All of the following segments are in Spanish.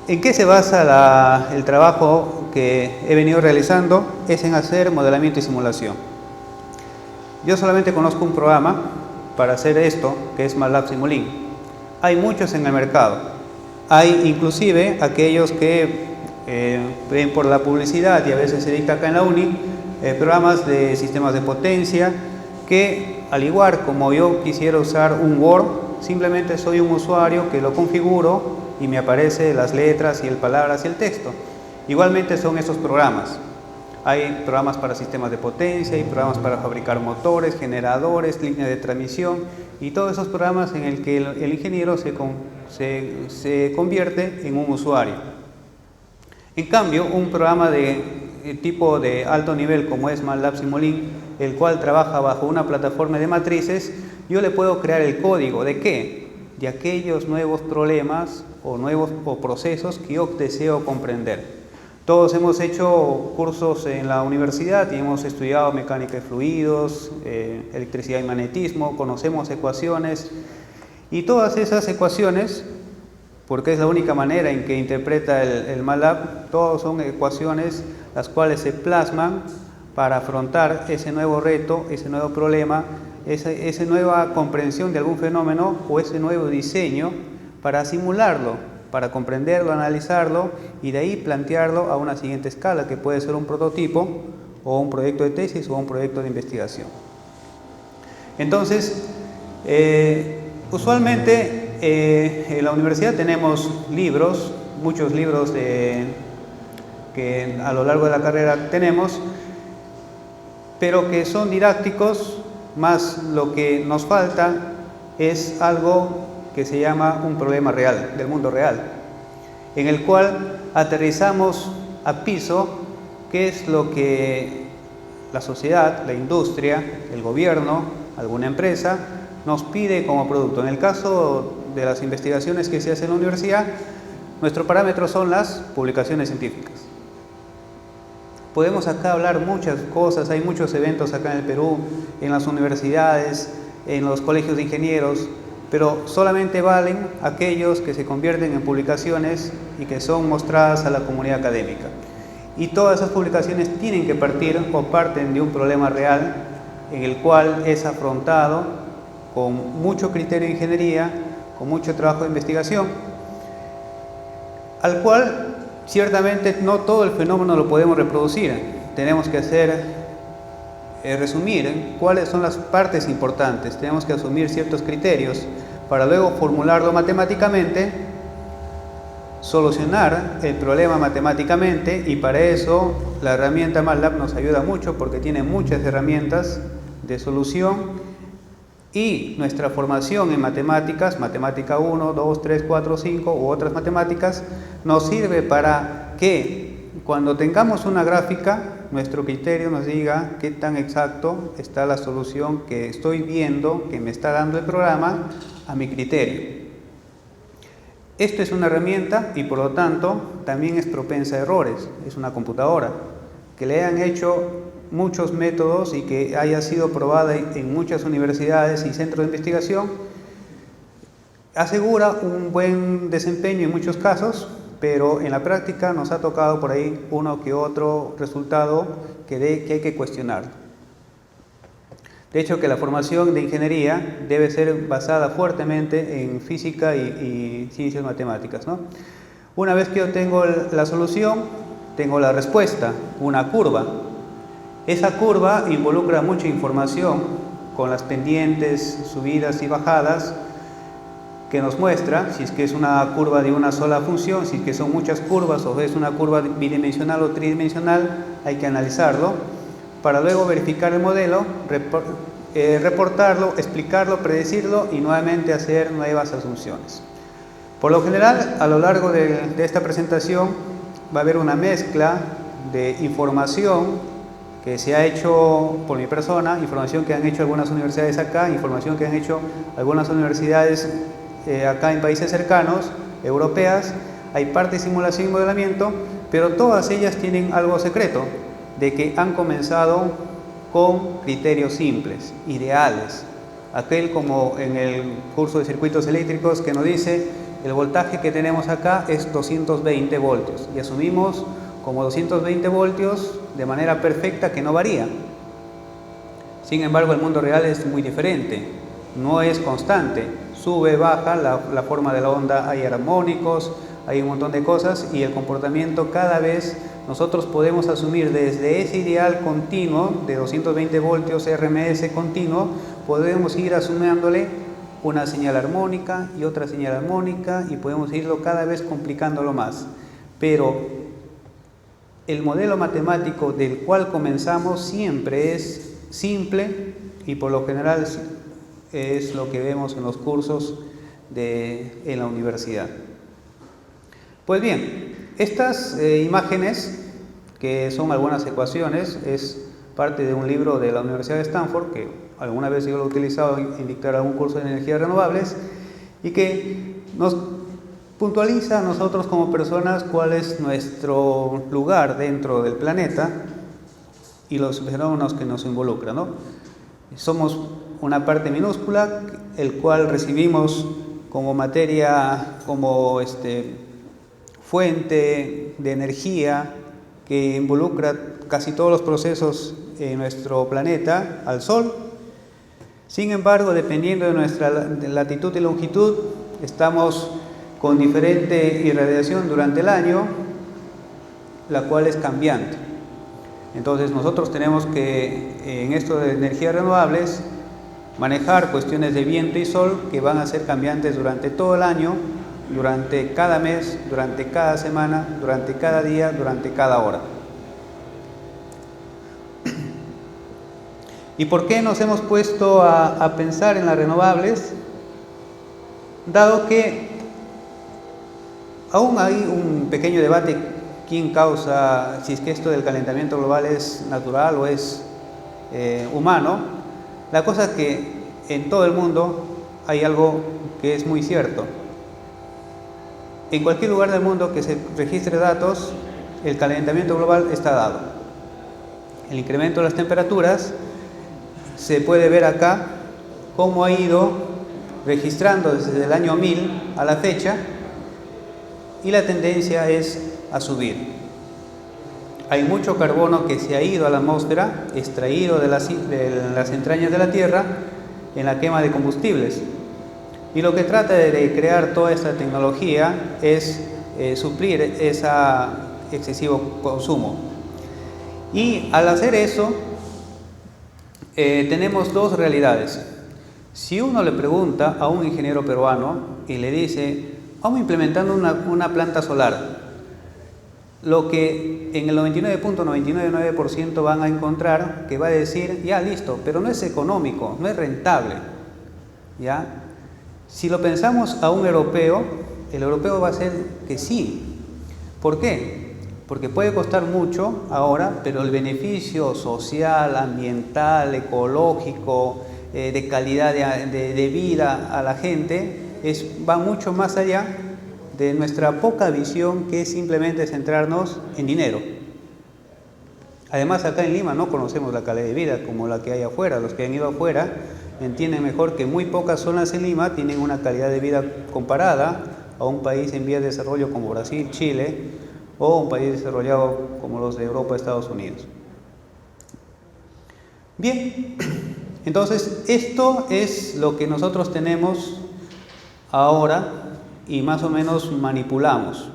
¿En qué se basa el trabajo que he venido realizando? Es en hacer modelamiento y simulación. Yo solamente conozco un programa para hacer esto, que es MATLAB Simulink. Hay muchos en el mercado. Hay inclusive aquellos que ven por la publicidad y a veces se dicta acá en la uni, programas de sistemas de potencia, que al igual como yo quisiera usar un Word, simplemente soy un usuario que lo configuro y me aparecen las letras y el palabras y el texto. Igualmente son esos programas. Hay programas para sistemas de potencia, hay programas para fabricar motores, generadores, líneas de transmisión y todos esos programas en el que el ingeniero se convierte en un usuario. En cambio, un programa de tipo de alto nivel como es MATLAB Simulink, el cual trabaja bajo una plataforma de matrices, yo le puedo crear el código ¿de qué? De aquellos nuevos problemas o procesos que yo deseo comprender. Todos hemos hecho cursos en la universidad y hemos estudiado mecánica de fluidos, electricidad y magnetismo, conocemos ecuaciones y todas esas ecuaciones, porque es la única manera en que interpreta el MATLAB, todas son ecuaciones las cuales se plasman para afrontar ese nuevo reto, ese nuevo problema, esa nueva comprensión de algún fenómeno o ese nuevo diseño para simularlo, para comprenderlo, analizarlo y de ahí plantearlo a una siguiente escala que puede ser un prototipo o un proyecto de tesis o un proyecto de investigación. Entonces, usualmente en la universidad tenemos libros, muchos libros que a lo largo de la carrera tenemos, pero que son didácticos, más lo que nos falta es algo que se llama un problema real, del mundo real, en el cual aterrizamos a piso qué es lo que la sociedad, la industria, el gobierno, alguna empresa nos pide como producto. En el caso de las investigaciones que se hacen en la universidad, nuestro parámetro son las publicaciones científicas. Podemos acá hablar muchas cosas, hay muchos eventos acá en el Perú, en las universidades, en los colegios de ingenieros, pero solamente valen aquellos que se convierten en publicaciones y que son mostradas a la comunidad académica. Y todas esas publicaciones tienen que partir o parten de un problema real en el cual es afrontado con mucho criterio de ingeniería, con mucho trabajo de investigación, al cual ciertamente no todo el fenómeno lo podemos reproducir. Tenemos que resumir cuáles son las partes importantes, tenemos que asumir ciertos criterios para luego formularlo matemáticamente, solucionar el problema matemáticamente y para eso la herramienta MATLAB nos ayuda mucho porque tiene muchas herramientas de solución y nuestra formación en matemáticas, matemática 1, 2, 3, 4, 5 u otras matemáticas nos sirve para que cuando tengamos una gráfica nuestro criterio nos diga qué tan exacto está la solución que estoy viendo, que me está dando el programa a mi criterio. Esto es una herramienta y por lo tanto también es propensa a errores, es una computadora que le han hecho muchos métodos y que haya sido probada en muchas universidades y centros de investigación, asegura un buen desempeño en muchos casos, pero en la práctica nos ha tocado por ahí uno que otro resultado que hay que cuestionar. De hecho, que la formación de ingeniería debe ser basada fuertemente en física y ciencias matemáticas, ¿no? Una vez que yo tengo la solución, tengo la respuesta, una curva. Esa curva involucra mucha información con las pendientes, subidas y bajadas que nos muestra si es que es una curva de una sola función, si es que son muchas curvas o es una curva bidimensional o tridimensional, hay que analizarlo para luego verificar el modelo, reportarlo, explicarlo, predecirlo y nuevamente hacer nuevas asunciones. Por lo general, a lo largo de esta presentación va a haber una mezcla de información que se ha hecho por mi persona, información que han hecho algunas universidades acá, información que han hecho algunas universidades acá en países cercanos, europeas. Hay parte de simulación y modelamiento, pero todas ellas tienen algo secreto, de que han comenzado con criterios simples, ideales. Aquel como en el curso de circuitos eléctricos que nos dice el voltaje que tenemos acá es 220 voltios y asumimos como 220 voltios de manera perfecta que no varía. Sin embargo, el mundo real es muy diferente, no es constante, sube, baja la forma de la onda, hay armónicos, hay un montón de cosas y el comportamiento cada vez nosotros podemos asumir desde ese ideal continuo de 220 voltios RMS continuo, podemos ir asumiéndole una señal armónica y otra señal armónica y podemos irlo cada vez complicándolo más. Pero el modelo matemático del cual comenzamos siempre es simple y por lo general es lo que vemos en los cursos en la universidad. Pues bien, estas imágenes, que son algunas ecuaciones, es parte de un libro de la Universidad de Stanford, que alguna vez yo lo he utilizado en dictar algún curso de energías renovables, y que nos puntualiza a nosotros como personas cuál es nuestro lugar dentro del planeta y los fenómenos que nos involucran, ¿no? Somos una parte minúscula, el cual recibimos como materia, como fuente de energía que involucra casi todos los procesos en nuestro planeta al Sol. Sin embargo, dependiendo de nuestra latitud y longitud, estamos con diferente irradiación durante el año, la cual es cambiante. Entonces nosotros tenemos que, en esto de energías renovables, manejar cuestiones de viento y sol que van a ser cambiantes durante todo el año, durante cada mes, durante cada semana, durante cada día, durante cada hora. ¿Y por qué nos hemos puesto a pensar en las renovables? Dado que aún hay un pequeño debate quién causa, si es que esto del calentamiento global es natural o es humano, la cosa es que en todo el mundo hay algo que es muy cierto. En cualquier lugar del mundo que se registre datos, el calentamiento global está dado. El incremento de las temperaturas se puede ver acá cómo ha ido registrando desde el año 1000 a la fecha y la tendencia es a subir. Hay mucho carbono que se ha ido a la atmósfera, extraído de las entrañas de la Tierra en la quema de combustibles. Y lo que trata de crear toda esta tecnología es suplir ese excesivo consumo. Y al hacer eso, tenemos dos realidades. Si uno le pregunta a un ingeniero peruano y le dice, vamos implementando una planta solar, lo que en el 99.999% van a encontrar que va a decir, ya listo, pero no es económico, no es rentable, ¿ya? Si lo pensamos a un europeo, el europeo va a decir que sí. ¿Por qué? Porque puede costar mucho ahora, pero el beneficio social, ambiental, ecológico, de calidad de vida a la gente va mucho más allá de nuestra poca visión, que es simplemente centrarnos en dinero. Además, acá en Lima no conocemos la calidad de vida como la que hay afuera. Los que han ido afuera entienden mejor que muy pocas zonas en Lima tienen una calidad de vida comparada a un país en vías de desarrollo como Brasil, Chile, o un país desarrollado como los de Europa, Estados Unidos. Bien, entonces esto es lo que nosotros tenemos ahora y más o menos manipulamos.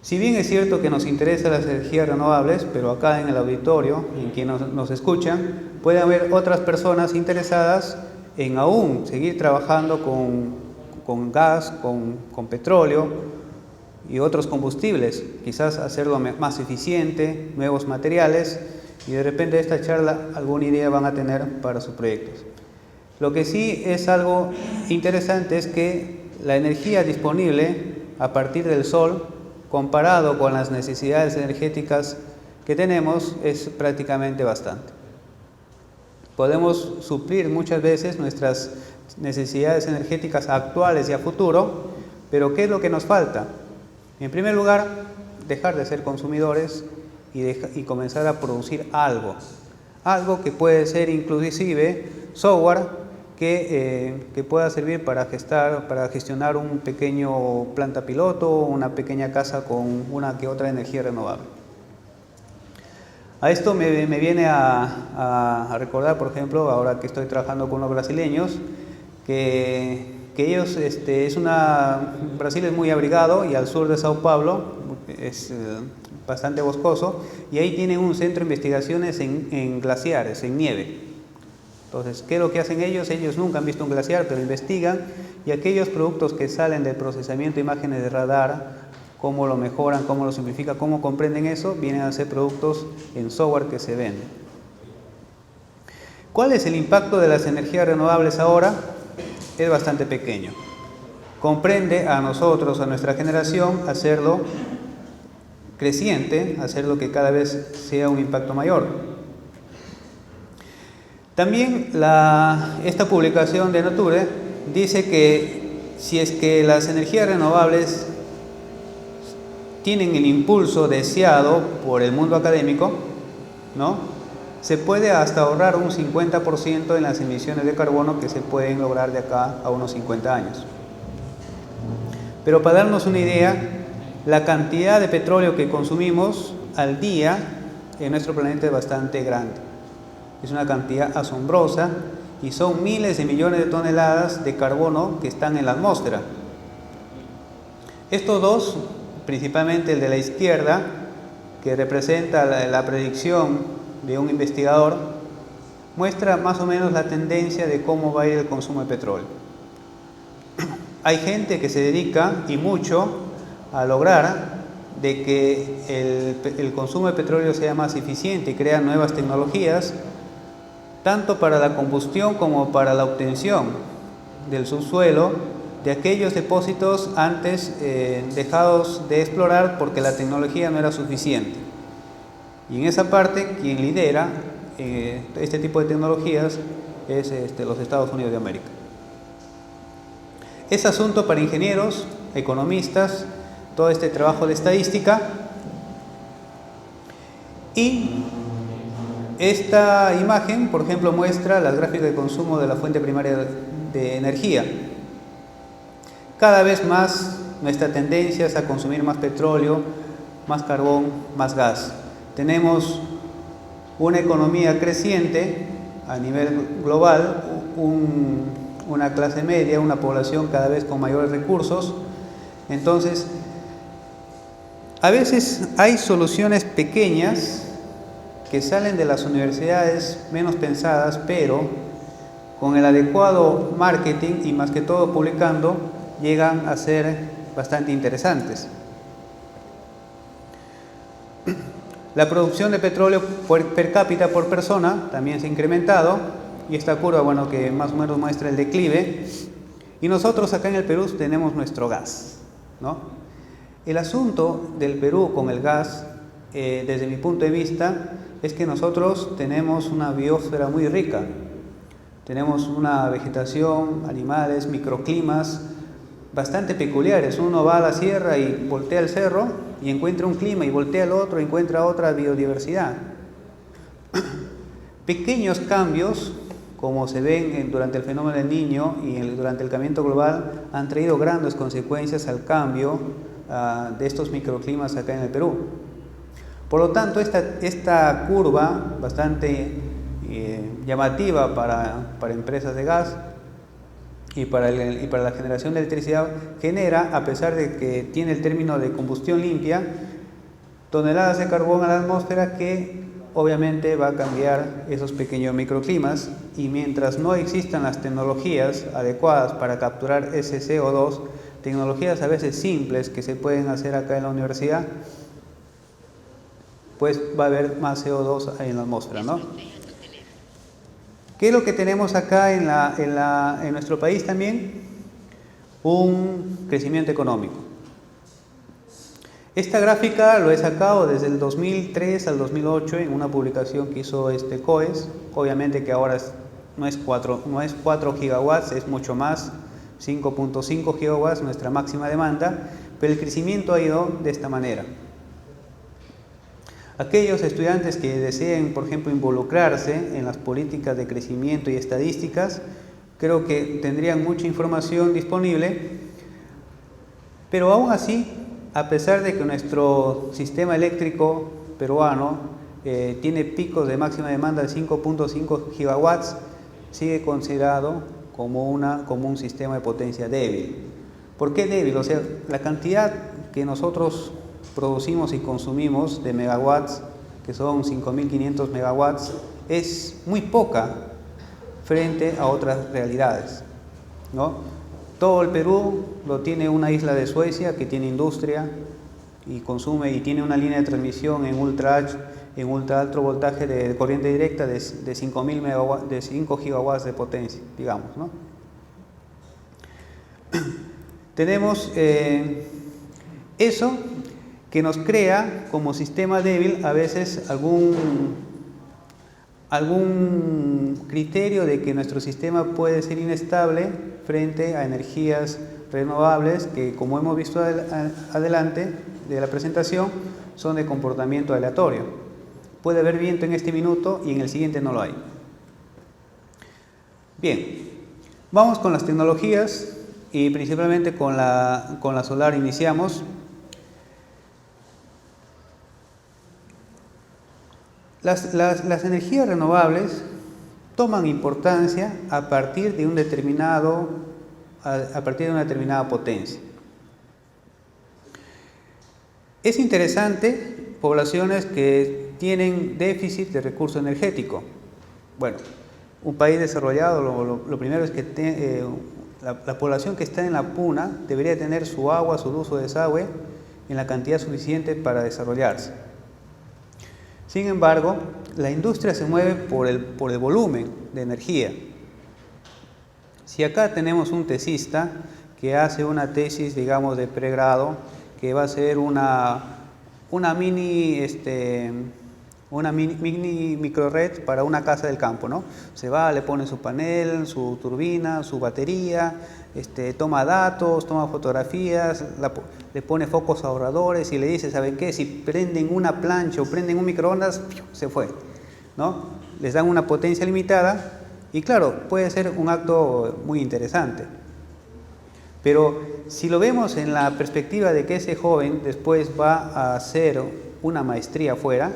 Si bien es cierto que nos interesan las energías renovables, pero acá en el auditorio, en quienes nos escuchan, puede haber otras personas interesadas en aún seguir trabajando con gas, con petróleo y otros combustibles, quizás hacerlo más eficiente, nuevos materiales, y de repente de esta charla alguna idea van a tener para sus proyectos. Lo que sí es algo interesante es que la energía disponible a partir del sol, comparado con las necesidades energéticas que tenemos, es prácticamente bastante. Podemos suplir muchas veces nuestras necesidades energéticas actuales y a futuro, pero ¿qué es lo que nos falta? En primer lugar, dejar de ser consumidores y comenzar a producir algo que puede ser inclusive software que pueda servir para gestionar un pequeño planta piloto o una pequeña casa con una que otra energía renovable. A esto me viene a recordar, por ejemplo, ahora que estoy trabajando con los brasileños, que ellos, Brasil es muy abrigado y al sur de Sao Paulo es bastante boscoso, y ahí tienen un centro de investigaciones en glaciares, en nieve. Entonces, ¿qué es lo que hacen ellos? Ellos nunca han visto un glaciar, pero investigan, y aquellos productos que salen del procesamiento de imágenes de radar, cómo lo mejoran, cómo lo simplifican, cómo comprenden eso, vienen a ser productos en software que se venden. ¿Cuál es el impacto de las energías renovables ahora? Es bastante pequeño. Comprende a nosotros, a nuestra generación, hacerlo creciente, hacerlo que cada vez sea un impacto mayor. También esta publicación de Nature dice que si es que las energías renovables tienen el impulso deseado por el mundo académico, ¿no?, se puede hasta ahorrar un 50% en las emisiones de carbono que se pueden lograr de acá a unos 50 años. Pero para darnos una idea, la cantidad de petróleo que consumimos al día en nuestro planeta es bastante grande. Es una cantidad asombrosa y son miles de millones de toneladas de carbono que están en la atmósfera. Estos dos, principalmente el de la izquierda, que representa la predicción de un investigador, muestra más o menos la tendencia de cómo va a ir el consumo de petróleo. Hay gente que se dedica, y mucho, a lograr de que el consumo de petróleo sea más eficiente y crea nuevas tecnologías, tanto para la combustión como para la obtención del subsuelo de aquellos depósitos antes dejados de explorar porque la tecnología no era suficiente. Y en esa parte, quien lidera este tipo de tecnologías es los Estados Unidos de América. Es asunto para ingenieros, economistas, todo este trabajo de estadística. Y esta imagen, por ejemplo, muestra las gráficas de consumo de la fuente primaria de energía. Cada vez más nuestra tendencia es a consumir más petróleo, más carbón, más gas. Tenemos una economía creciente a nivel global, una clase media, una población cada vez con mayores recursos. Entonces, a veces hay soluciones pequeñas que salen de las universidades menos pensadas, pero con el adecuado marketing y más que todo publicando, llegan a ser bastante interesantes. La producción de petróleo per cápita por persona también se ha incrementado, y esta curva, bueno, que más o menos muestra el declive. Y nosotros acá en el Perú tenemos nuestro gas, ¿no? El asunto del Perú con el gas, desde mi punto de vista, es que nosotros tenemos una biosfera muy rica. Tenemos una vegetación, animales, microclimas bastante peculiares. Uno va a la sierra y voltea el cerro y encuentra un clima, y voltea el otro y encuentra otra biodiversidad. Pequeños cambios, como se ven durante el fenómeno del Niño y durante el calentamiento global, han traído grandes consecuencias al cambio de estos microclimas acá en el Perú. Por lo tanto, esta curva bastante llamativa para empresas de gas y para la generación de electricidad, genera, a pesar de que tiene el término de combustión limpia, toneladas de carbón a la atmósfera, que obviamente va a cambiar esos pequeños microclimas. Y mientras no existan las tecnologías adecuadas para capturar ese CO2, tecnologías a veces simples que se pueden hacer acá en la universidad, pues va a haber más CO2 en la atmósfera, ¿no? ¿Qué es lo que tenemos acá en nuestro país también? Un crecimiento económico. Esta gráfica lo he sacado desde el 2003 al 2008 en una publicación que hizo COES. Obviamente que ahora no es 4 gigawatts, es mucho más, 5.5 gigawatts, nuestra máxima demanda, pero el crecimiento ha ido de esta manera. Aquellos estudiantes que deseen, por ejemplo, involucrarse en las políticas de crecimiento y estadísticas, creo que tendrían mucha información disponible, pero aún así, a pesar de que nuestro sistema eléctrico peruano tiene picos de máxima demanda de 5.5 gigawatts, sigue considerado como un sistema de potencia débil. ¿Por qué débil? O sea, la cantidad que nosotros producimos y consumimos de megawatts, que son 5.500 megawatts, es muy poca frente a otras realidades, ¿no? Todo el Perú lo tiene una isla de Suecia que tiene industria y consume y tiene una línea de transmisión en ultra alto voltaje de corriente directa de 5.000 megawatts, de 5 gigawatts de potencia, digamos, ¿no? Tenemos eso que nos crea como sistema débil a veces algún criterio de que nuestro sistema puede ser inestable frente a energías renovables que, como hemos visto adelante de la presentación, son de comportamiento aleatorio. Puede haber viento en este minuto y en el siguiente no lo hay. Bien, vamos con las tecnologías y principalmente con la solar iniciamos. Las energías renovables toman importancia a partir de una determinada potencia. Es interesante poblaciones que tienen déficit de recurso energético. Bueno, un país desarrollado, lo primero es que la población que está en la puna debería tener su agua, su uso de desagüe en la cantidad suficiente para desarrollarse. Sin embargo, la industria se mueve por el volumen de energía. Si acá tenemos un tesista que hace una tesis, digamos, de pregrado, que va a ser una mini microred para una casa del campo, ¿no? Se va, le pone su panel, su turbina, su batería, toma datos, toma fotografías, le pone focos ahorradores y le dice, ¿saben qué? Si prenden una plancha o prenden un microondas, se fue, ¿no? Les dan una potencia limitada y claro, puede ser un acto muy interesante. Pero si lo vemos en la perspectiva de que ese joven después va a hacer una maestría afuera,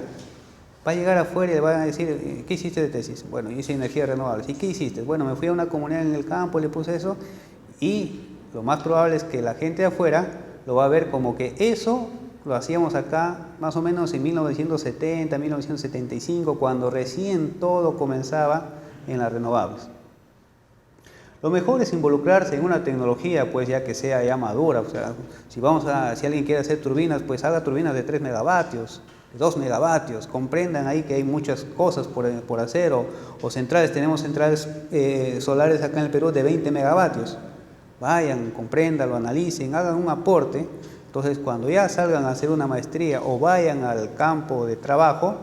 va a llegar afuera y le van a decir, ¿qué hiciste de tesis? Bueno, hice energías renovables. ¿Y qué hiciste? Bueno, me fui a una comunidad en el campo, le puse eso, y lo más probable es que la gente de afuera lo va a ver como que eso lo hacíamos acá más o menos en 1970, 1975, cuando recién todo comenzaba en las renovables. Lo mejor es involucrarse en una tecnología, pues ya que sea ya madura. O sea, si alguien quiere hacer turbinas, pues haga turbinas de 3 megavatios, de 2 megavatios. Comprendan ahí que hay muchas cosas por hacer. O centrales, tenemos centrales solares acá en el Perú de 20 megavatios. Vayan, comprendan, lo analicen, hagan un aporte. Entonces, cuando ya salgan a hacer una maestría o vayan al campo de trabajo,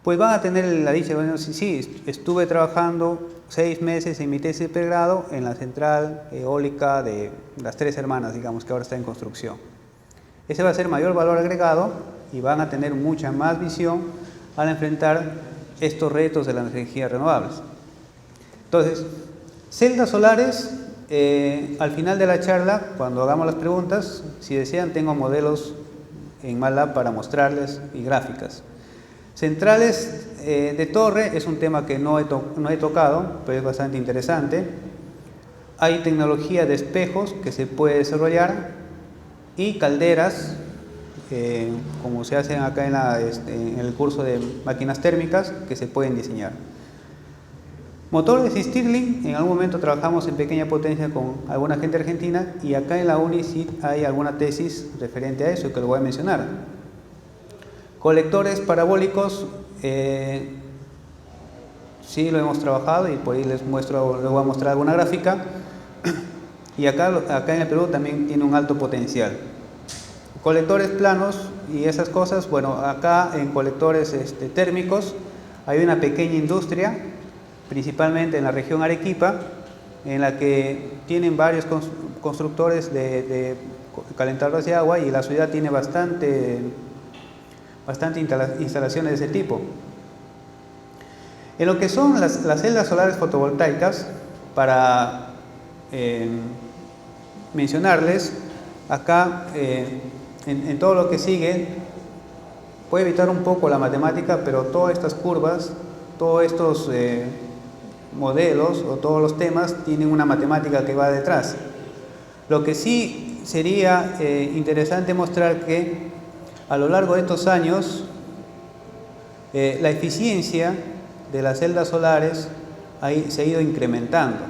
pues van a tener la dicha, bueno, sí, estuve trabajando 6 meses en mi tesis de pregrado en la central eólica de las Tres Hermanas, digamos, que ahora está en construcción. Ese va a ser mayor valor agregado y van a tener mucha más visión al enfrentar estos retos de las energías renovables. Entonces, celdas solares, al final de la charla, cuando hagamos las preguntas, si desean, tengo modelos en MATLAB para mostrarles y gráficas. Centrales de torre es un tema que no he tocado, pero es bastante interesante. Hay tecnología de espejos que se puede desarrollar y calderas, como se hacen acá en el curso de máquinas térmicas, que se pueden diseñar. Motores Stirling, en algún momento trabajamos en pequeña potencia con alguna gente argentina y acá en la UNI sí hay alguna tesis referente a eso que lo voy a mencionar. Colectores parabólicos, sí lo hemos trabajado y por ahí les voy a mostrar alguna gráfica. Y acá en el Perú también tiene un alto potencial. Colectores planos y esas cosas, bueno, acá en colectores térmicos hay una pequeña industria, principalmente en la región Arequipa, en la que tienen varios constructores de calentadores de agua y la ciudad tiene bastante instalaciones de ese tipo. En lo que son las celdas solares fotovoltaicas, para mencionarles acá en todo lo que sigue. Voy a evitar un poco la matemática, pero todas estas curvas, todos estos modelos o todos los temas tienen una matemática que va detrás. Lo que sí sería interesante mostrar que a lo largo de estos años la eficiencia de las celdas solares se ha ido incrementando.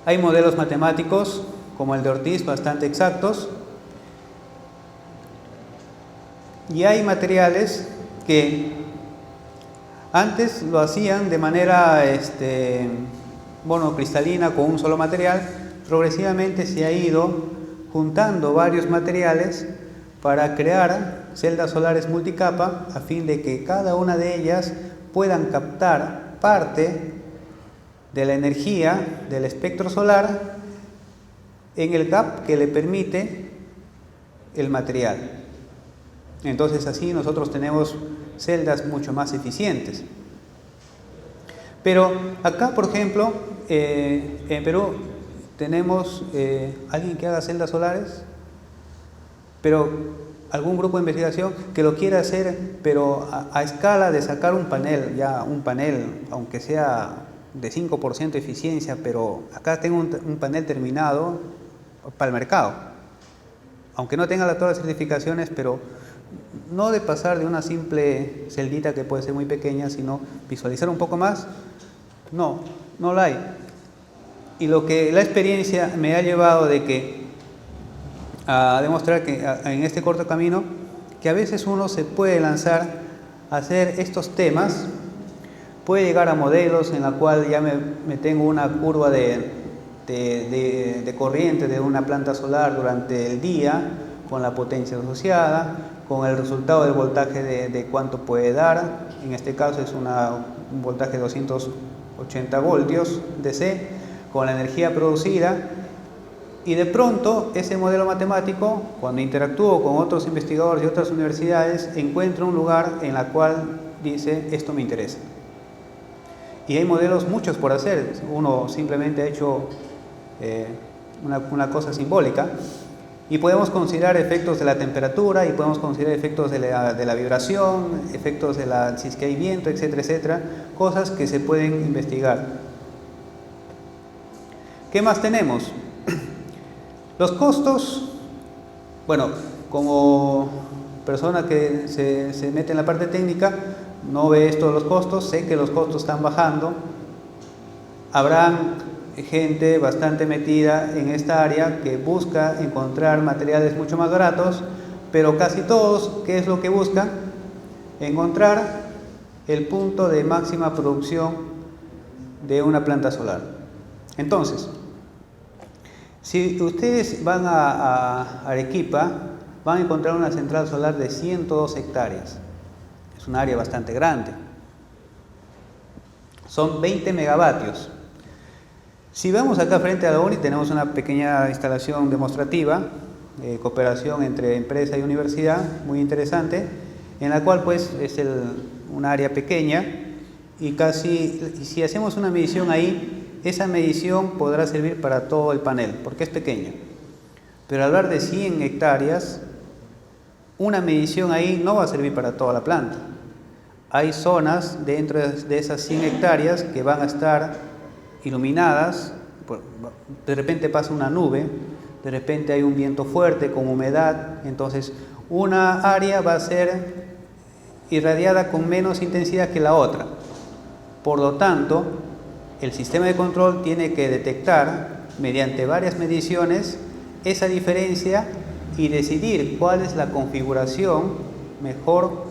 Hay modelos matemáticos como el de Ortiz bastante exactos, y hay materiales que antes lo hacían de manera monocristalina con un solo material. Progresivamente se ha ido juntando varios materiales para crear celdas solares multicapa a fin de que cada una de ellas puedan captar parte de la energía del espectro solar en el gap que le permite el material. Entonces así nosotros tenemos celdas mucho más eficientes. Pero acá, por ejemplo, en Perú tenemos alguien que haga celdas solares, pero algún grupo de investigación que lo quiera hacer, pero a escala de sacar un panel, aunque sea de 5% de eficiencia, pero acá tengo un panel terminado para el mercado, aunque no tenga todas las certificaciones, pero no de pasar de una simple celdita que puede ser muy pequeña, sino visualizar un poco más. No la hay. Y lo que la experiencia me ha llevado a demostrar que en este corto camino, que a veces uno se puede lanzar a hacer estos temas, puede llegar a modelos en la cual ya me tengo una curva de corriente de una planta solar durante el día, con la potencia asociada, con el resultado del voltaje de cuánto puede dar. En este caso es un voltaje de 280 voltios DC, con la energía producida. Y de pronto ese modelo matemático, cuando interactúo con otros investigadores de otras universidades, encuentra un lugar en la cual dice: esto me interesa. Y hay modelos muchos por hacer. Uno simplemente ha hecho una cosa simbólica, y podemos considerar efectos de la temperatura, y podemos considerar efectos de la vibración, efectos si es que hay viento, etcétera, etcétera, cosas que se pueden investigar. ¿Qué más tenemos? Los costos. Bueno, como persona que se mete en la parte técnica, no ve esto de los costos, sé que los costos están bajando. Habrá gente bastante metida en esta área que busca encontrar materiales mucho más baratos, pero casi todos, ¿qué es lo que buscan? Encontrar el punto de máxima producción de una planta solar. Entonces, si ustedes van a Arequipa, van a encontrar una central solar de 102 hectáreas. Es un área bastante grande. Son 20 megavatios. Si vamos acá frente a la UNI, tenemos una pequeña instalación demostrativa, cooperación entre empresa y universidad, muy interesante, en la cual pues es un área pequeña, y si hacemos una medición ahí, esa medición podrá servir para todo el panel, porque es pequeña. Pero al hablar de 100 hectáreas, una medición ahí no va a servir para toda la planta. Hay zonas dentro de esas 100 hectáreas que van a estar iluminadas. De repente pasa una nube, de repente hay un viento fuerte con humedad, entonces una área va a ser irradiada con menos intensidad que la otra. Por lo tanto, el sistema de control tiene que detectar mediante varias mediciones esa diferencia y decidir cuál es la configuración mejor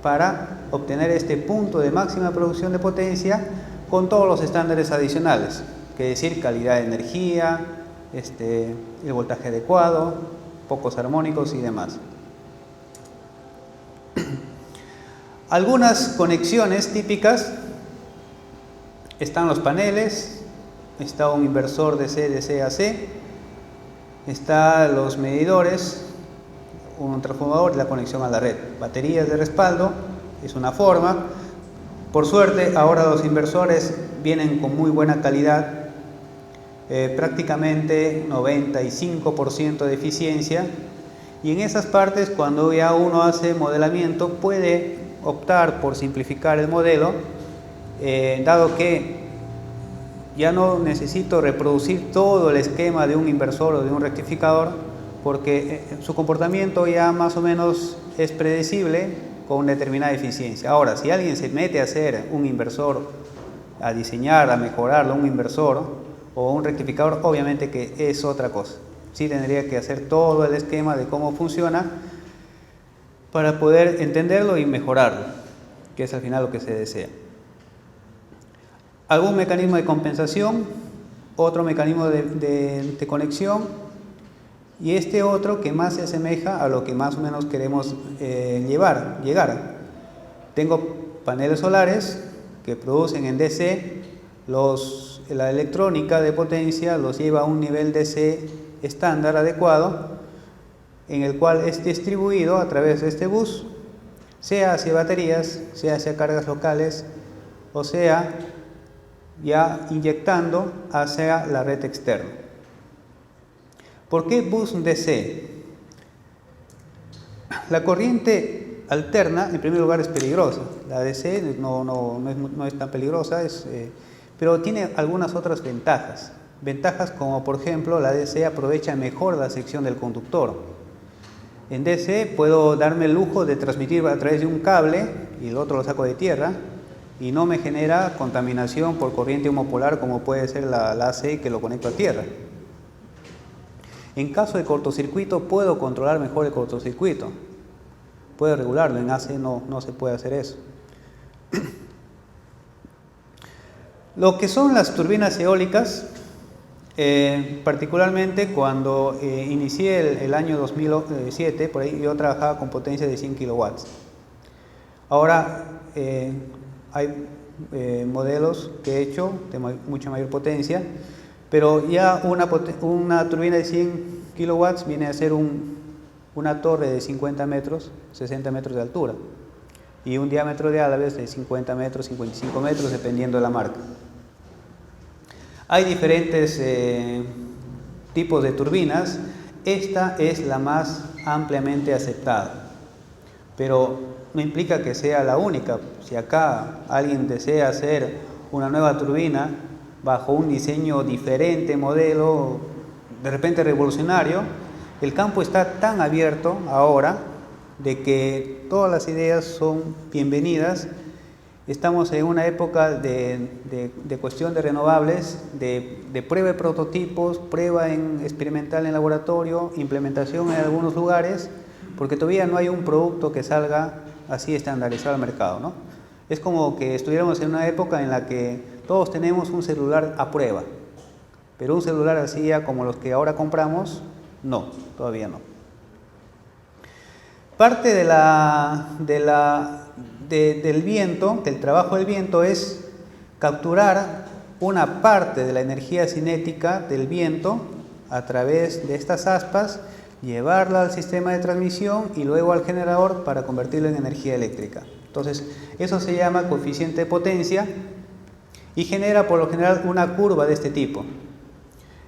para obtener este punto de máxima producción de potencia con todos los estándares adicionales, que es decir, calidad de energía, el voltaje adecuado, pocos armónicos y demás. Algunas conexiones típicas: están los paneles, está un inversor DC AC, están los medidores, un transformador y la conexión a la red. Baterías de respaldo es una forma. Por suerte, ahora los inversores vienen con muy buena calidad, prácticamente 95% de eficiencia, y en esas partes, cuando ya uno hace modelamiento, puede optar por simplificar el modelo, dado que ya no necesito reproducir todo el esquema de un inversor o de un rectificador, porque su comportamiento ya más o menos es predecible con determinada eficiencia. Ahora, si alguien se mete a hacer un inversor, a diseñar, a mejorarlo, un inversor o un rectificador, obviamente que es otra cosa. Sí tendría que hacer todo el esquema de cómo funciona para poder entenderlo y mejorarlo, que es al final lo que se desea. Algún mecanismo de compensación, otro mecanismo de conexión, y este otro que más se asemeja a lo que más o menos queremos llegar. Tengo paneles solares que producen en DC, la electrónica de potencia los lleva a un nivel DC estándar adecuado, en el cual es distribuido a través de este bus, sea hacia baterías, sea hacia cargas locales, o sea ya inyectando hacia la red externa. ¿Por qué bus DC? La corriente alterna, en primer lugar, es peligrosa. La DC no es tan peligrosa, pero tiene algunas otras ventajas. Ventajas como, por ejemplo, la DC aprovecha mejor la sección del conductor. En DC puedo darme el lujo de transmitir a través de un cable y el otro lo saco de tierra, y no me genera contaminación por corriente homopolar como puede ser la AC que lo conecto a tierra. En caso de cortocircuito puedo controlar mejor el cortocircuito, puedo regularlo. En AC no se puede hacer eso. Lo que son las turbinas eólicas, particularmente cuando inicié el año 2007, por ahí yo trabajaba con potencia de 100 kilowatts. Ahora hay modelos que he hecho de mucha mayor potencia, pero ya una turbina de 100 kilowatts viene a ser una torre de 50 metros, 60 metros de altura, y un diámetro de álabes de 50 metros, 55 metros, dependiendo de la marca. Hay diferentes tipos de turbinas. Esta es la más ampliamente aceptada, pero no implica que sea la única. Si acá alguien desea hacer una nueva turbina bajo un diseño diferente, modelo de repente revolucionario, el campo está tan abierto ahora de que todas las ideas son bienvenidas. Estamos en una época de cuestión de renovables, de prueba de prototipos, prueba experimental en laboratorio, implementación en algunos lugares, porque todavía no hay un producto que salga así estandarizado al mercado, ¿no? Es como que estuviéramos en una época en la que todos tenemos un celular a prueba, pero un celular así ya como los que ahora compramos, no, todavía no. Parte del viento, del trabajo del viento, es capturar una parte de la energía cinética del viento a través de estas aspas, llevarla al sistema de transmisión y luego al generador para convertirlo en energía eléctrica. Entonces, eso se llama coeficiente de potencia y genera por lo general una curva de este tipo,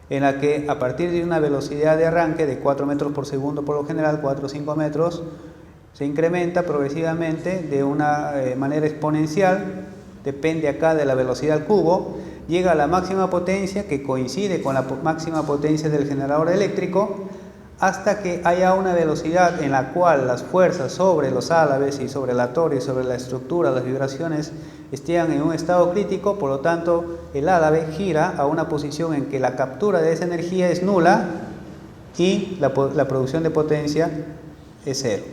en la que a partir de una velocidad de arranque de 4 metros por segundo, por lo general 4 o 5 metros, se incrementa progresivamente de una manera exponencial, depende acá de la velocidad al cubo, llega a la máxima potencia que coincide con la máxima potencia del generador eléctrico, hasta que haya una velocidad en la cual las fuerzas sobre los álabes y sobre la torre y sobre la estructura, las vibraciones, estén en un estado crítico. Por lo tanto, el álabe gira a una posición en que la captura de esa energía es nula y la producción de potencia es cero.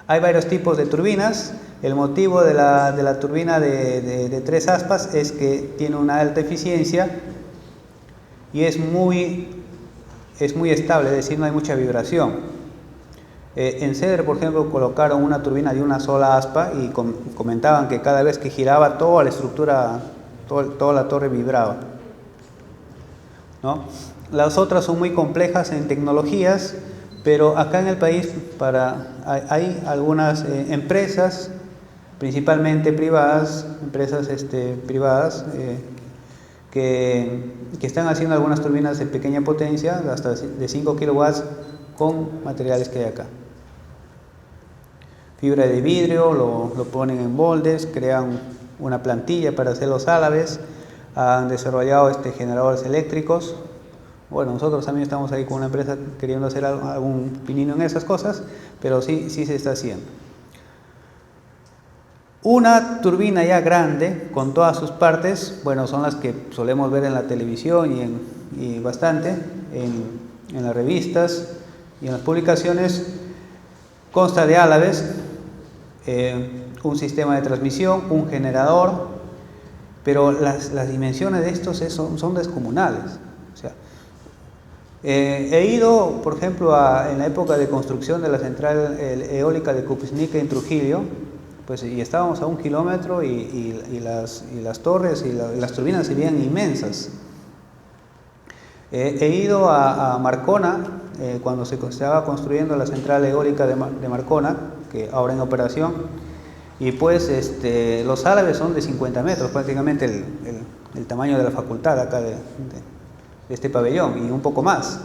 Hay varios tipos de turbinas. El motivo de la turbina de 3 aspas es que tiene una alta eficiencia y es muy estable, es decir, no hay mucha vibración. En Ceder, por ejemplo, colocaron una turbina de una sola aspa y comentaban que cada vez que giraba toda la estructura, toda la torre vibraba, ¿no? Las otras son muy complejas en tecnologías, pero acá en el país hay algunas empresas principalmente privadas, empresas privadas que están haciendo algunas turbinas de pequeña potencia, hasta de 5 kilowatts, con materiales que hay acá. Fibra de vidrio, lo ponen en moldes, crean una plantilla para hacer los álabes, han desarrollado generadores eléctricos. Bueno, nosotros también estamos ahí con una empresa queriendo hacer algún pinino en esas cosas, pero sí se está haciendo. Una turbina ya grande, con todas sus partes, bueno, son las que solemos ver en la televisión y bastante, en las revistas y en las publicaciones. Consta de álabes, un sistema de transmisión, un generador, pero las dimensiones de estos son descomunales. O sea, he ido, por ejemplo, en la época de construcción de la central eólica de Cupiznique en Trujillo, pues, y estábamos a 1 kilómetro y las torres y las turbinas se veían inmensas. He ido a Marcona, cuando se estaba construyendo la central eólica de Marcona, que ahora en operación, y pues los álabes son de 50 metros, prácticamente el tamaño de la facultad acá de este pabellón, y un poco más.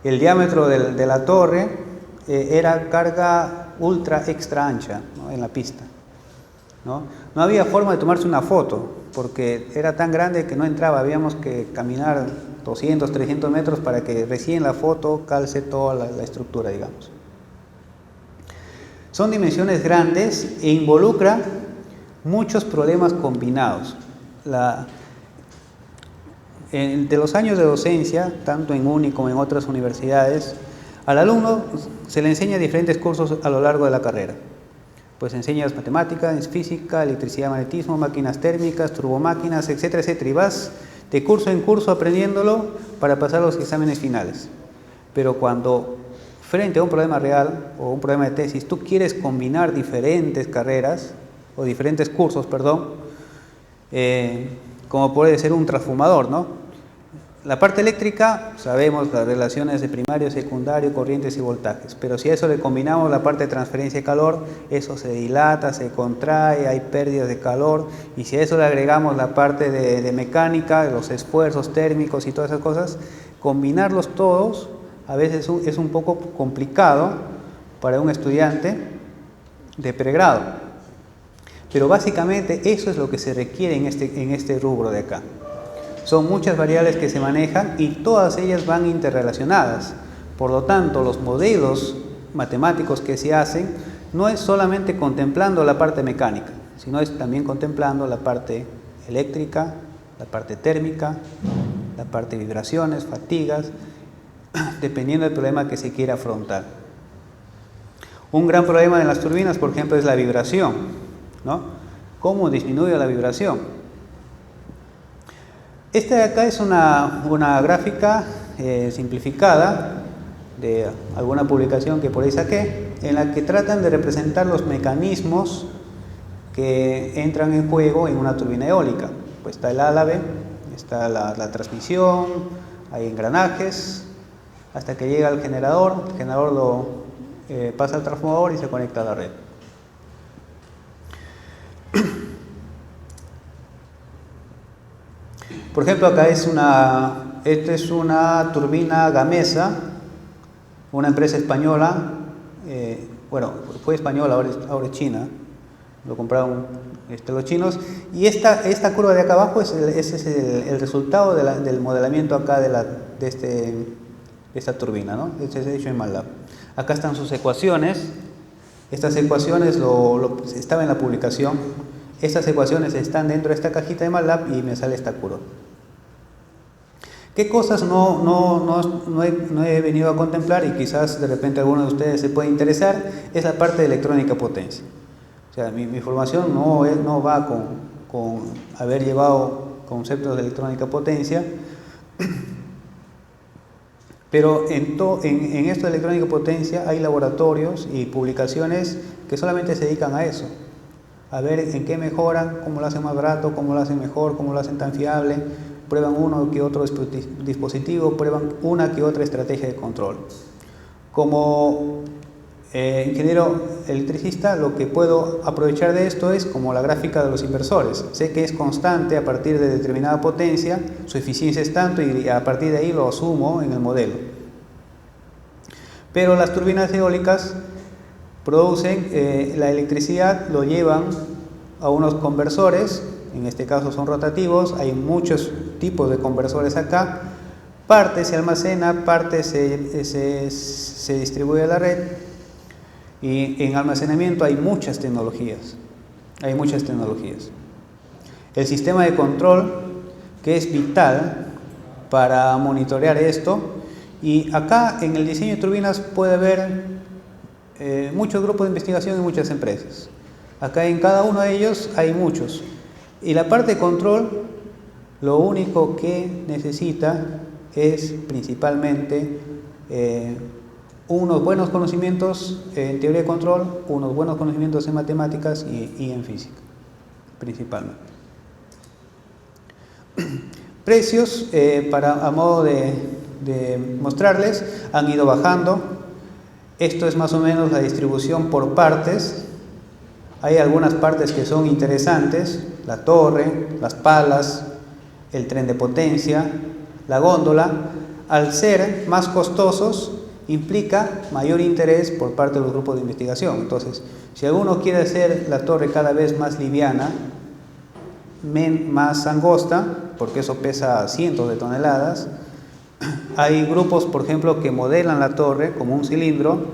El diámetro de la torre era carga ultra extra ancha, ¿no? En la pista, ¿no? No había forma de tomarse una foto, porque era tan grande que no entraba, habíamos que caminar 200, 300 metros para que recién la foto calce toda la estructura, digamos. Son dimensiones grandes e involucra muchos problemas combinados. De los años de docencia, tanto en UNI como en otras universidades, al alumno se le enseña diferentes cursos a lo largo de la carrera. Pues enseñas matemáticas, física, electricidad, magnetismo, máquinas térmicas, turbomáquinas, etcétera, etcétera. Y vas de curso en curso aprendiéndolo para pasar los exámenes finales. Pero cuando frente a un problema real o un problema de tesis, tú quieres combinar diferentes carreras o diferentes cursos, perdón, como puede ser un transformador, ¿no? La parte eléctrica, sabemos las relaciones de primario, secundario, corrientes y voltajes, pero si a eso le combinamos la parte de transferencia de calor, eso se dilata, se contrae, hay pérdidas de calor, y si a eso le agregamos la parte de mecánica, los esfuerzos térmicos y todas esas cosas, combinarlos todos a veces es un poco complicado para un estudiante de pregrado. Pero básicamente eso es lo que se requiere en este rubro de acá. Son muchas variables que se manejan y todas ellas van interrelacionadas. Por lo tanto, los modelos matemáticos que se hacen no es solamente contemplando la parte mecánica, sino es también contemplando la parte eléctrica, la parte térmica, la parte de vibraciones, fatigas, dependiendo del problema que se quiera afrontar. Un gran problema de las turbinas, por ejemplo, es la vibración, ¿no? ¿Cómo disminuye la vibración? Esta de acá es una gráfica simplificada de alguna publicación que por ahí saqué, en la que tratan de representar los mecanismos que entran en juego en una turbina eólica. Pues está el álabe, está la transmisión, hay engranajes, hasta que llega al generador. El generador lo pasa al transformador y se conecta a la red. Por ejemplo, acá esta es una turbina Gamesa, una empresa española, bueno, fue española, ahora es china, lo compraron los chinos, y esta curva de acá abajo ese es el resultado del modelamiento acá de esta turbina, ¿no? Este es hecho en MATLAB. Acá están sus ecuaciones. Estas ecuaciones estaba en la publicación. Estas ecuaciones están dentro de esta cajita de MATLAB y me sale esta curva. ¿Qué cosas no he venido a contemplar y quizás de repente alguno de ustedes se puede interesar? Es la parte de electrónica potencia. O sea, mi formación no va con haber llevado conceptos de electrónica potencia, pero en esto de electrónica potencia hay laboratorios y publicaciones que solamente se dedican a eso, a ver en qué mejoran, cómo lo hacen más barato, cómo lo hacen mejor, cómo lo hacen tan fiable, prueban uno que otro dispositivo, prueban una que otra estrategia de control. Como ingeniero electricista, lo que puedo aprovechar de esto es como la gráfica de los inversores. Sé que es constante a partir de determinada potencia, su eficiencia es tanto y a partir de ahí lo asumo en el modelo. Pero las turbinas eólicas producen la electricidad, lo llevan a unos conversores, en este caso son rotativos, hay muchos tipos de conversores acá, parte se almacena, parte se distribuye a la red, y en almacenamiento hay muchas tecnologías, El sistema de control, que es vital para monitorear esto, y acá en el diseño de turbinas puede haber muchos grupos de investigación y muchas empresas. Acá en cada uno de ellos hay muchos. Y la parte de control, lo único que necesita es principalmente unos buenos conocimientos en teoría de control, unos buenos conocimientos en matemáticas y en física, principalmente. Precios, a modo de mostrarles, han ido bajando. Esto es más o menos la distribución por partes. Hay algunas partes que son interesantes, la torre, las palas, el tren de potencia, la góndola. Al ser más costosos, implica mayor interés por parte de los grupos de investigación. Entonces, si alguno quiere hacer la torre cada vez más liviana, más angosta, porque eso pesa cientos de toneladas, hay grupos, por ejemplo, que modelan la torre como un cilindro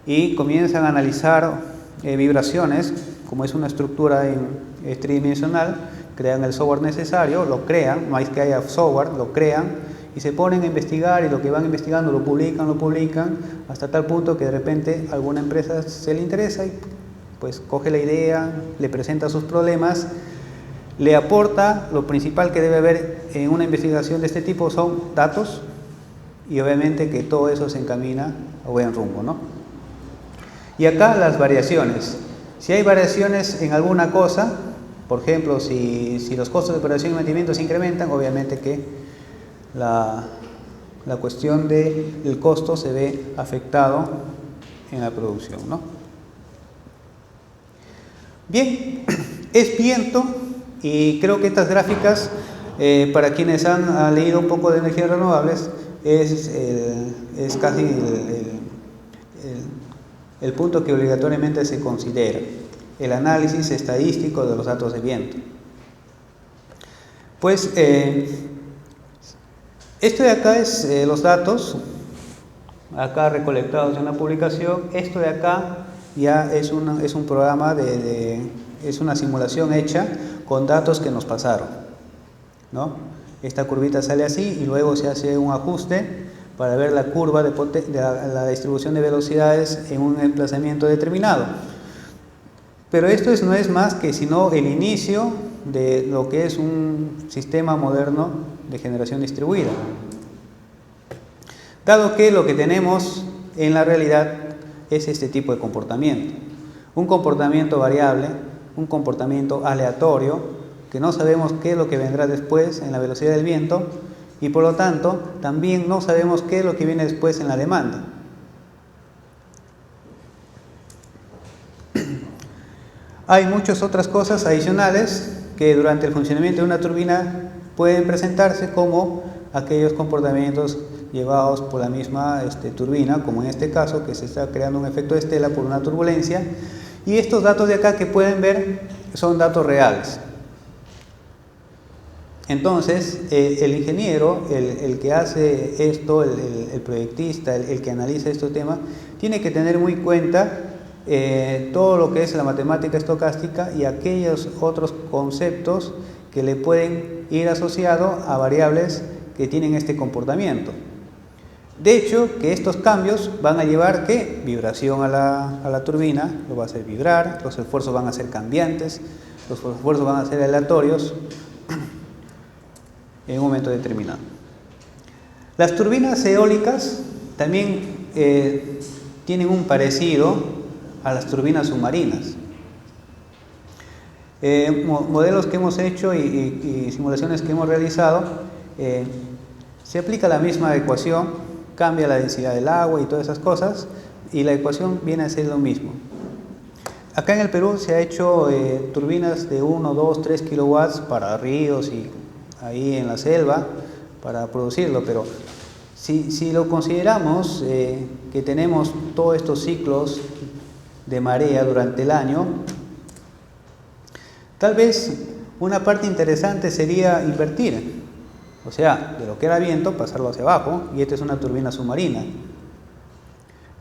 y comienzan a analizar vibraciones, como es una estructura tridimensional, crean el software necesario, lo crean, no hay que haya software, lo crean y se ponen a investigar, y lo que van investigando lo publican, hasta tal punto que de repente alguna empresa se le interesa y pues coge la idea, le presenta sus problemas, le aporta. Lo principal que debe haber en una investigación de este tipo son datos, y obviamente que todo eso se encamina a buen rumbo, ¿no? Y acá las variaciones. Si hay variaciones en alguna cosa, por ejemplo, si los costos de operación y mantenimiento se incrementan, obviamente que la cuestión del costo se ve afectado en la producción, ¿no? Bien, es viento, y creo que estas gráficas, para quienes han leído un poco de energías renovables, es casi el punto que obligatoriamente se considera, el análisis estadístico de los datos de viento. Pues esto de acá es los datos, acá recolectados en la publicación. Esto de acá ya es un programa, es una simulación hecha con datos que nos pasaron, ¿no? Esta curvita sale así y luego se hace un ajuste para ver la curva de la distribución de velocidades en un emplazamiento determinado. Pero esto no es más que sino el inicio de lo que es un sistema moderno de generación distribuida. Dado que lo que tenemos en la realidad es este tipo de comportamiento. Un comportamiento variable, un comportamiento aleatorio, que no sabemos qué es lo que vendrá después en la velocidad del viento, y por lo tanto también no sabemos qué es lo que viene después en la demanda. Hay muchas otras cosas adicionales que durante el funcionamiento de una turbina pueden presentarse, como aquellos comportamientos llevados por la misma turbina, como en este caso, que se está creando un efecto de estela por una turbulencia. Y estos datos de acá que pueden ver son datos reales. Entonces, el ingeniero, el que hace esto, el proyectista, el que analiza estos temas, tiene que tener muy en cuenta todo lo que es la matemática estocástica y aquellos otros conceptos que le pueden ir asociados a variables que tienen este comportamiento. De hecho, que estos cambios van a llevar ¿qué? Vibración a la turbina, lo va a hacer vibrar, los esfuerzos van a ser cambiantes, los esfuerzos van a ser aleatorios en un momento determinado. Las turbinas eólicas también tienen un parecido a las turbinas submarinas. Modelos que hemos hecho y simulaciones que hemos realizado, se aplica la misma ecuación, cambia la densidad del agua y todas esas cosas, Y la ecuación viene a ser lo mismo. Acá en el Perú se ha hecho turbinas de 1, 2, 3 kilowatts para ríos y ahí en la selva para producirlo, pero si lo consideramos que tenemos todos estos ciclos de marea durante el año, tal vez una parte interesante sería invertir, o sea, de lo que era viento pasarlo hacia abajo, y esta es una turbina submarina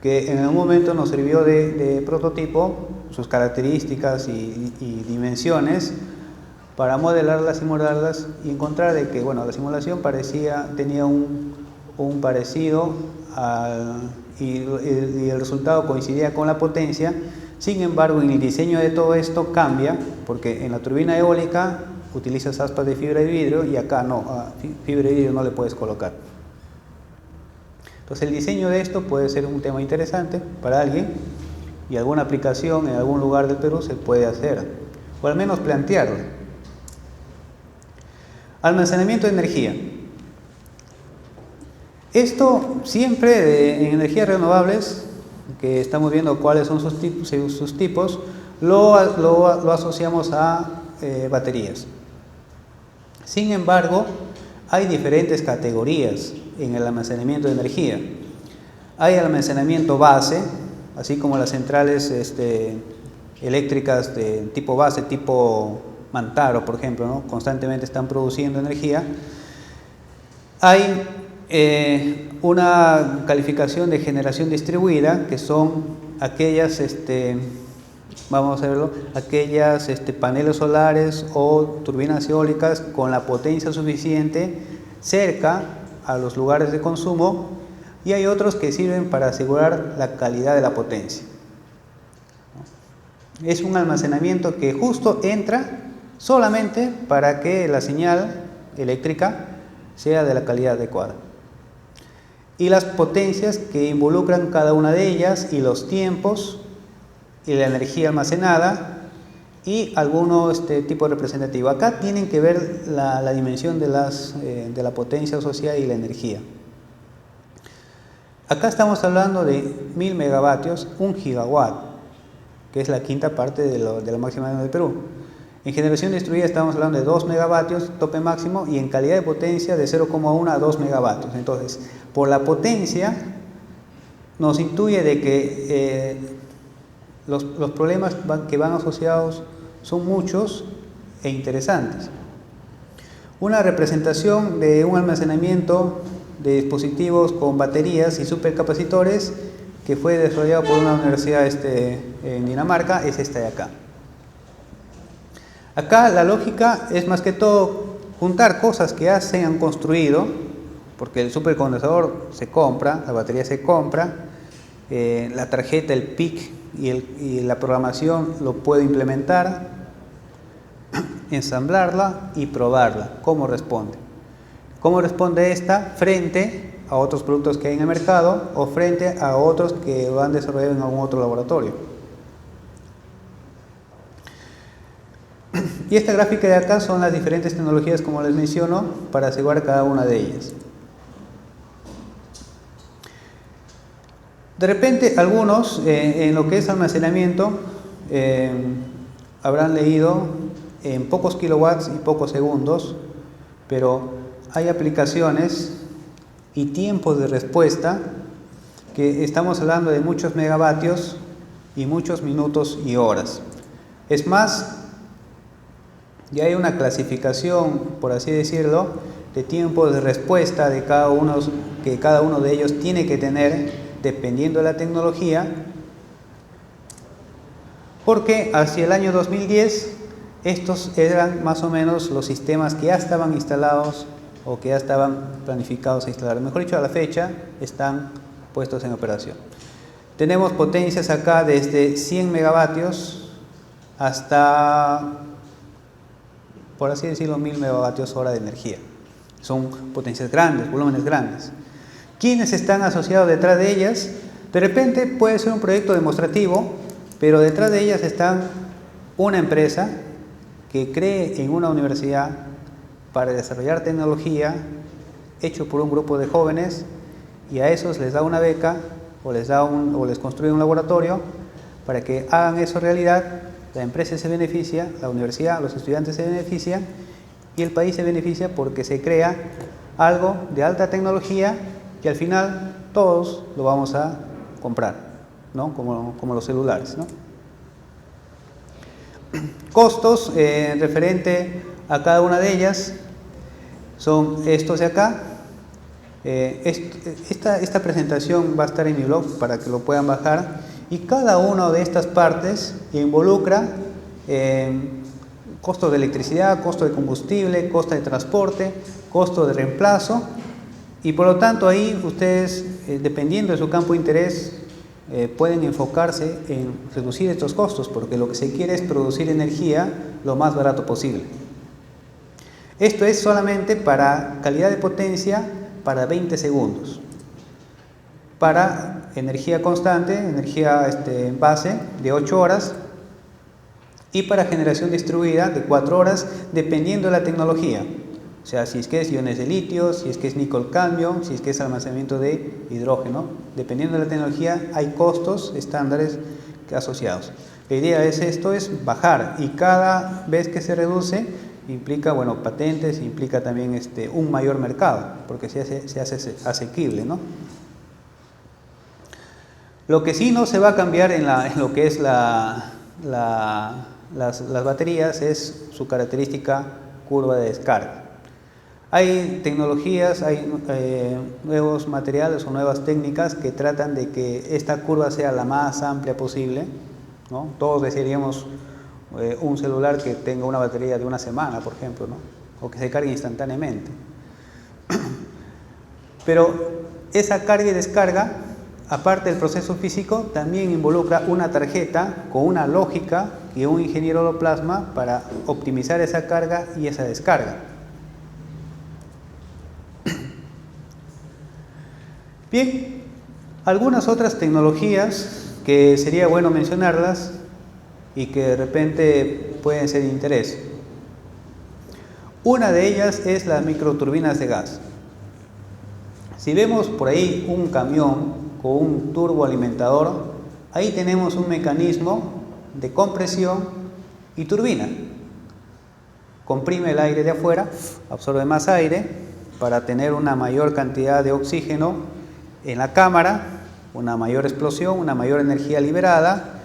que en algún momento nos sirvió de prototipo, sus características y dimensiones, para modelarlas y modelarlas y encontrar de que, bueno, la simulación tenía un parecido y el resultado coincidía con la potencia. Sin embargo, en el diseño de todo esto cambia, porque en la turbina eólica utilizas aspas de fibra de vidrio y acá no, fibra de vidrio no le puedes colocar. Entonces el diseño de esto puede ser un tema interesante para alguien y alguna aplicación en algún lugar del Perú se puede hacer, o al menos plantearlo. Almacenamiento de energía. Esto siempre en energías renovables, que estamos viendo cuáles son sus tipos, lo asociamos a baterías. Sin embargo, hay diferentes categorías en el almacenamiento de energía. Hay almacenamiento base, así como las centrales eléctricas de tipo base, tipo Mantaro, por ejemplo, ¿no? Constantemente están produciendo energía. Hay una calificación de generación distribuida, que son aquellas, vamos a verlo, aquellas paneles solares o turbinas eólicas con la potencia suficiente cerca a los lugares de consumo, y hay otros que sirven para asegurar la calidad de la potencia. Es un almacenamiento que justo entra solamente para que la señal eléctrica sea de la calidad adecuada. Y las potencias que involucran cada una de ellas, y los tiempos, y la energía almacenada, y alguno tipo representativo. Acá tienen que ver la dimensión de la potencia asociada y la energía. Acá estamos hablando de 1000 megavatios, 1 gigawatt, que es la quinta parte de la máxima del Perú. En generación distribuida estamos hablando de 2 megavatios, tope máximo, y en calidad de potencia de 0,1 a 2 megavatios. Entonces, por la potencia, nos intuye de que los problemas que van asociados son muchos e interesantes. Una representación de un almacenamiento de dispositivos con baterías y supercapacitores que fue desarrollado por una universidad en Dinamarca es esta de acá. Acá la lógica es más que todo juntar cosas que ya se han construido, porque el supercondensador se compra, la batería se compra, la tarjeta, el PIC y la programación lo puedo implementar, ensamblarla y probarla, cómo responde. ¿Cómo responde esta frente a otros productos que hay en el mercado o frente a otros que van desarrollados en algún otro laboratorio? Y esta gráfica de acá son las diferentes tecnologías, como les menciono, para asegurar cada una de ellas. De repente, algunos en lo que es almacenamiento habrán leído en pocos kilowatts y pocos segundos, pero hay aplicaciones y tiempos de respuesta que estamos hablando de muchos megavatios y muchos minutos y horas. Es más, ya hay una clasificación, por así decirlo, de tiempos de respuesta de que cada uno de ellos tiene que tener dependiendo de la tecnología, porque hacia el año 2010 estos eran más o menos los sistemas que ya estaban instalados o que ya estaban planificados a instalar. Mejor dicho, a la fecha están puestos en operación. Tenemos potencias acá desde 100 megavatios hasta, por así decirlo, 1000 megavatios hora de energía. Son potencias grandes, volúmenes grandes. ¿Quiénes están asociados detrás de ellas? De repente puede ser un proyecto demostrativo, pero detrás de ellas están una empresa que cree en una universidad para desarrollar tecnología hecho por un grupo de jóvenes, y a esos les da una beca o les construye un laboratorio para que hagan eso realidad. La empresa se beneficia, la universidad, los estudiantes se benefician y el país se beneficia porque se crea algo de alta tecnología que al final todos lo vamos a comprar, ¿no? Como los celulares, ¿no? Costos referente a cada una de ellas son estos de acá. Esta presentación va a estar en mi blog para que lo puedan bajar, y cada una de estas partes involucra costo de electricidad, costo de combustible, costo de transporte, costo de reemplazo, y por lo tanto ahí ustedes, dependiendo de su campo de interés, pueden enfocarse en reducir estos costos, porque lo que se quiere es producir energía lo más barato posible. Esto es solamente para calidad de potencia para 20 segundos. Para energía constante, energía base de 8 horas, y para generación distribuida de 4 horas, dependiendo de la tecnología. O sea, si es que es iones de litio, si es que es níquel-cadmio, si es que es almacenamiento de hidrógeno. Dependiendo de la tecnología, hay costos estándares asociados. La idea es bajar, y cada vez que se reduce implica, bueno, patentes, implica también un mayor mercado, porque se hace asequible, ¿no? Lo que sí no se va a cambiar en lo que es las baterías es su característica curva de descarga. Hay tecnologías, hay nuevos materiales o nuevas técnicas que tratan de que esta curva sea la más amplia posible, ¿no? Todos desearíamos un celular que tenga una batería de una semana, por ejemplo, ¿no? O que se cargue instantáneamente. Pero esa carga y descarga, aparte del proceso físico, también involucra una tarjeta con una lógica y un ingeniero lo plasma para optimizar esa carga y esa descarga. Bien, algunas otras tecnologías que sería bueno mencionarlas y que de repente pueden ser de interés. Una de ellas es las microturbinas de gas. Si vemos por ahí un camión con un turboalimentador, ahí tenemos un mecanismo de compresión y turbina. Comprime el aire de afuera, absorbe más aire para tener una mayor cantidad de oxígeno en la cámara, una mayor explosión, una mayor energía liberada,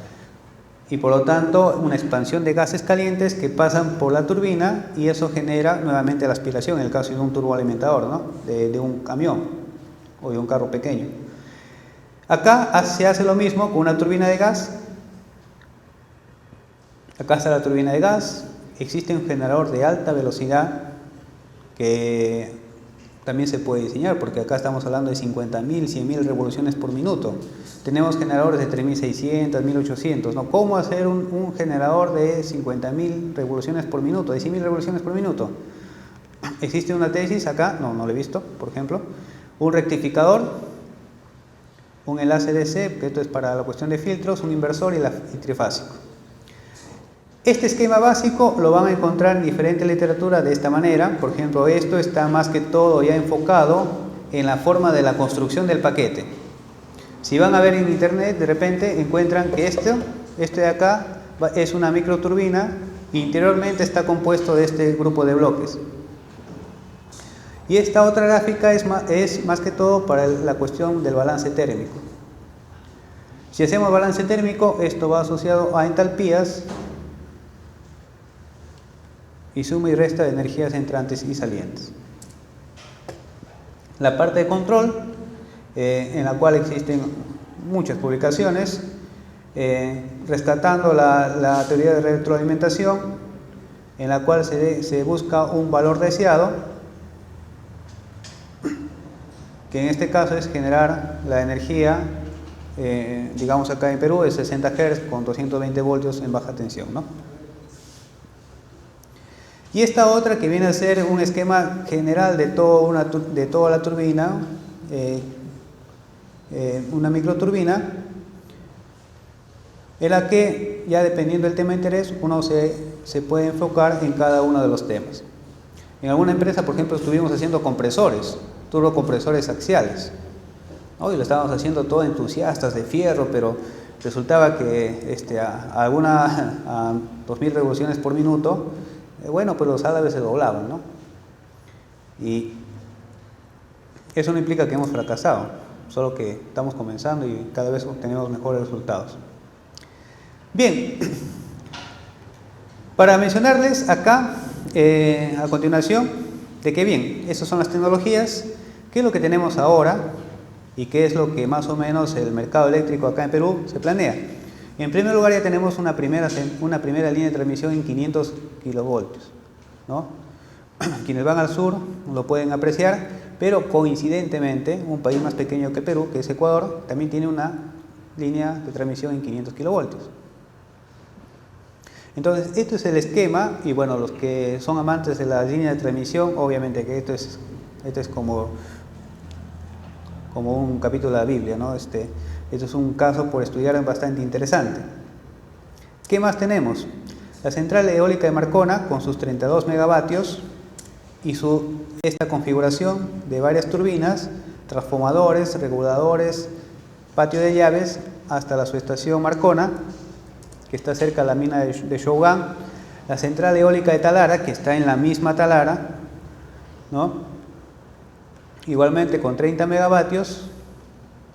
y por lo tanto una expansión de gases calientes que pasan por la turbina, y eso genera nuevamente la aspiración en el caso de un turboalimentador, ¿no? de un camión o de un carro pequeño. Acá se hace lo mismo con una turbina de gas. Acá está la turbina de gas. Existe un generador de alta velocidad que también se puede diseñar, porque acá estamos hablando de 50.000, 100.000 revoluciones por minuto. Tenemos generadores de 3.600, 1.800, ¿no? ¿Cómo hacer un generador de 50.000 revoluciones por minuto, de 100.000 revoluciones por minuto? Existe una tesis acá, no lo he visto, por ejemplo, un rectificador, un enlace DC, que esto es para la cuestión de filtros, un inversor y trifásico. Este esquema básico lo van a encontrar en diferente literatura de esta manera. Por ejemplo, esto está más que todo ya enfocado en la forma de la construcción del paquete. Si van a ver en internet, de repente encuentran que esto de acá es una microturbina, e interiormente está compuesto de este grupo de bloques. Y esta otra gráfica es más que todo para la cuestión del balance térmico. Si hacemos balance térmico, esto va asociado a entalpías y suma y resta de energías entrantes y salientes. La parte de control, en la cual existen muchas publicaciones, rescatando la teoría de retroalimentación, en la cual se busca un valor deseado, que en este caso es generar la energía, digamos acá en Perú, de 60 Hz con 220 voltios en baja tensión, ¿no? Y esta otra, que viene a ser un esquema general de toda la turbina, una microturbina, en la que, ya dependiendo del tema de interés, uno se puede enfocar en cada uno de los temas. En alguna empresa, por ejemplo, estuvimos haciendo compresores, turbocompresores axiales. Hoy lo estábamos haciendo todo entusiastas de fierro, pero resultaba que a 2000 revoluciones por minuto, bueno, pues los árabes se doblaban, ¿no? Y eso no implica que hemos fracasado, solo que estamos comenzando y cada vez obtenemos mejores resultados. Bien, para mencionarles acá, a continuación, de que bien, esas son las tecnologías, qué es lo que tenemos ahora y qué es lo que más o menos el mercado eléctrico acá en Perú se planea. En primer lugar, ya tenemos una primera línea de transmisión en 500 kilovoltios, ¿no? Quienes van al sur lo pueden apreciar, pero coincidentemente, un país más pequeño que Perú, que es Ecuador, también tiene una línea de transmisión en 500 kilovoltios. Entonces, esto es el esquema, y bueno, los que son amantes de la línea de transmisión, obviamente que esto es como un capítulo de la Biblia, ¿no? Esto es un caso por estudiar bastante interesante. ¿Qué más tenemos? La central eólica de Marcona con sus 32 megavatios y esta configuración de varias turbinas, transformadores, reguladores, patio de llaves, hasta la subestación Marcona, que está cerca de la mina de Shogun. La central eólica de Talara, que está en la misma Talara, ¿no? Igualmente con 30 megavatios,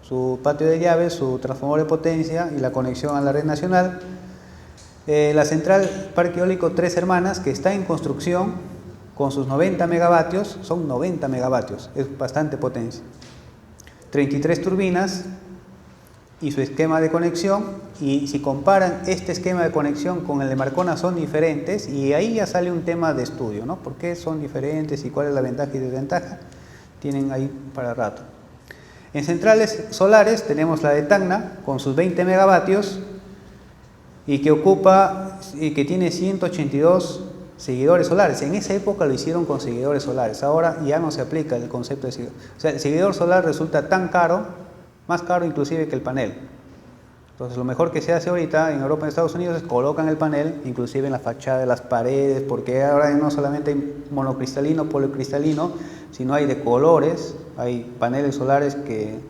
su patio de llaves, su transformador de potencia y la conexión a la red nacional. La central Parque Eólico Tres Hermanas, que está en construcción, con sus 90 megavatios, son 90 megavatios, es bastante potencia. 33 turbinas y su esquema de conexión, y si comparan este esquema de conexión con el de Marcona son diferentes, y ahí ya sale un tema de estudio, ¿no? ¿Por qué son diferentes y cuál es la ventaja y desventaja? Tienen ahí para rato. En centrales solares tenemos la de Tacna con sus 20 megavatios y que tiene 182 seguidores solares. En esa época lo hicieron con seguidores solares, ahora ya no se aplica el concepto de seguidor. O sea, el seguidor solar resulta tan caro, más caro inclusive que el panel. Entonces lo mejor que se hace ahorita en Europa y en Estados Unidos es colocan el panel inclusive en la fachada de las paredes, porque ahora no solamente hay monocristalino, policristalino, sino hay de colores. Hay paneles solares que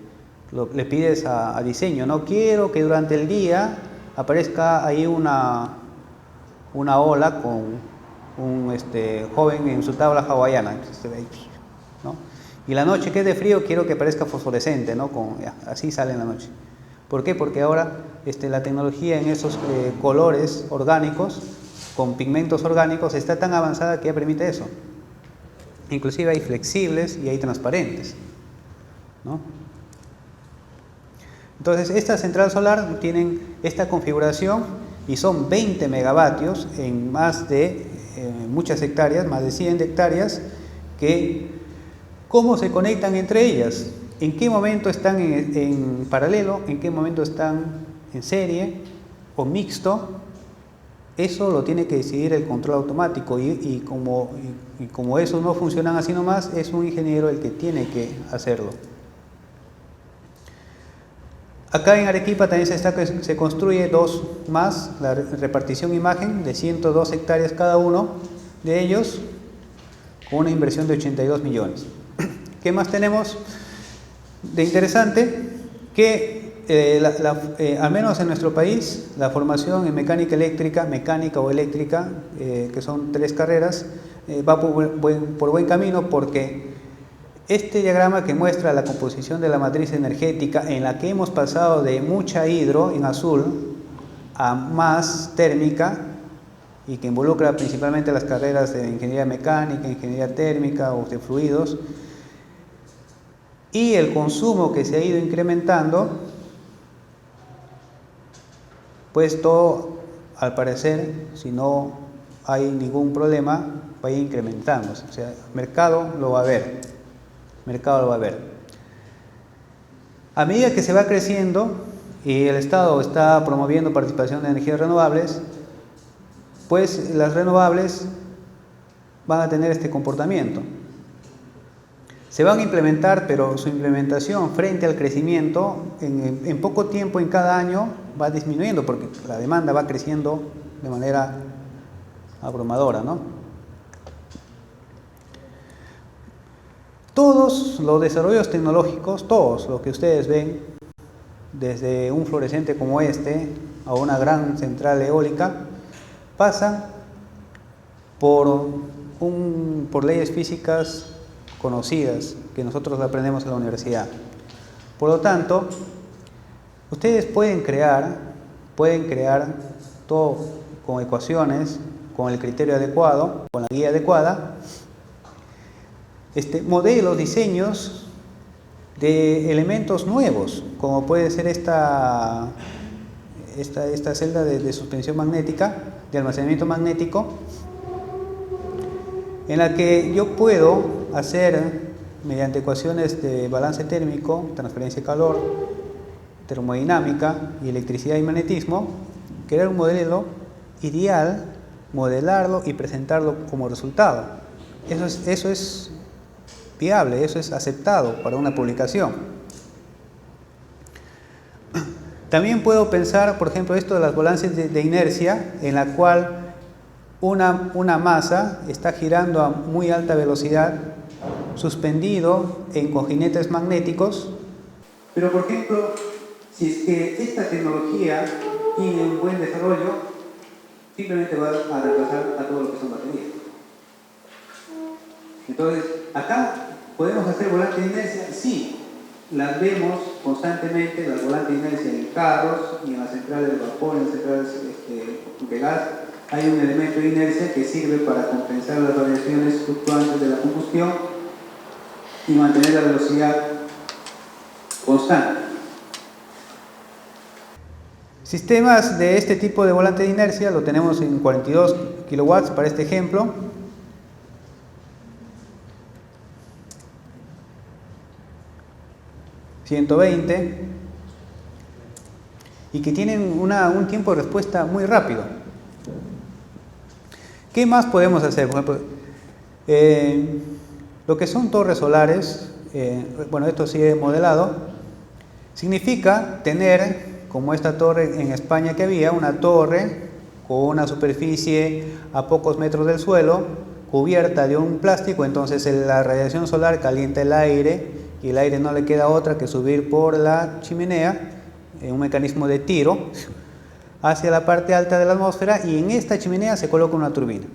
le pides a diseño, no quiero que durante el día aparezca ahí una ola con un joven en su tabla hawaiana, ¿no? Y la noche que es de frío quiero que parezca fosforescente, ¿no? Así sale en la noche. ¿Por qué? Porque ahora la tecnología en esos colores orgánicos, con pigmentos orgánicos, está tan avanzada que ya permite eso. Inclusive hay flexibles y hay transparentes, ¿no? Entonces, esta central solar tienen esta configuración y son 20 megavatios en más de muchas hectáreas, más de 100 hectáreas, que ¿cómo se conectan entre ellas? ¿En qué momento están en paralelo? ¿En qué momento están en serie o mixto? Eso lo tiene que decidir el control automático y como eso no funcionan así nomás, es un ingeniero el que tiene que hacerlo. Acá en Arequipa también se construye dos más, la repartición imagen de 102 hectáreas cada uno de ellos, con una inversión de 82 millones. ¿Qué más tenemos de interesante? Que al menos en nuestro país, la formación en mecánica eléctrica, que son 3 carreras, va por buen camino, porque este diagrama que muestra la composición de la matriz energética, en la que hemos pasado de mucha hidro en azul a más térmica, y que involucra principalmente las carreras de ingeniería mecánica, ingeniería térmica o de fluidos, y el consumo que se ha ido incrementando, pues todo, al parecer, si no hay ningún problema, va a ir incrementándose. O sea, mercado lo va a haber. A medida que se va creciendo y el Estado está promoviendo participación de energías renovables, pues las renovables van a tener este comportamiento. Se van a implementar, pero su implementación frente al crecimiento, en poco tiempo, en cada año, va disminuyendo, porque la demanda va creciendo de manera abrumadora, ¿no? Todos los desarrollos tecnológicos, todos los que ustedes ven, desde un fluorescente como este a una gran central eólica, pasan por leyes físicas conocidas que nosotros aprendemos en la universidad. Por lo tanto, ustedes pueden crear todo con ecuaciones, con el criterio adecuado, con la guía adecuada, modelos, diseños de elementos nuevos, como puede ser esta celda de suspensión magnética, de almacenamiento magnético, en la que yo puedo hacer, mediante ecuaciones de balance térmico, transferencia de calor, termodinámica y electricidad y magnetismo, crear un modelo ideal, modelarlo y presentarlo como resultado. Eso es viable, eso es aceptado para una publicación. También puedo pensar, por ejemplo, esto de las balances de inercia, en la cual una masa está girando a muy alta velocidad, suspendido en cojinetes magnéticos. Pero, por ejemplo, si es que esta tecnología tiene un buen desarrollo, simplemente va a reemplazar a todo lo que son baterías. Entonces, acá podemos hacer volantes de inercia, sí, las vemos constantemente, las volantes de inercia en carros y en las centrales de vapor, en las centrales de gas. Hay un elemento de inercia que sirve para compensar las variaciones fluctuantes de la combustión y mantener la velocidad constante. Sistemas de este tipo de volante de inercia lo tenemos en 42 kilowatts para este ejemplo. ...120... y que tienen un tiempo de respuesta muy rápido. ¿Qué más podemos hacer? Por ejemplo, lo que son torres solares, bueno, esto sí he modelado, significa tener, como esta torre en España que había, una torre con una superficie a pocos metros del suelo, cubierta de un plástico. Entonces la radiación solar calienta el aire y el aire no le queda otra que subir por la chimenea, en un mecanismo de tiro, hacia la parte alta de la atmósfera, y en esta chimenea se coloca una turbina.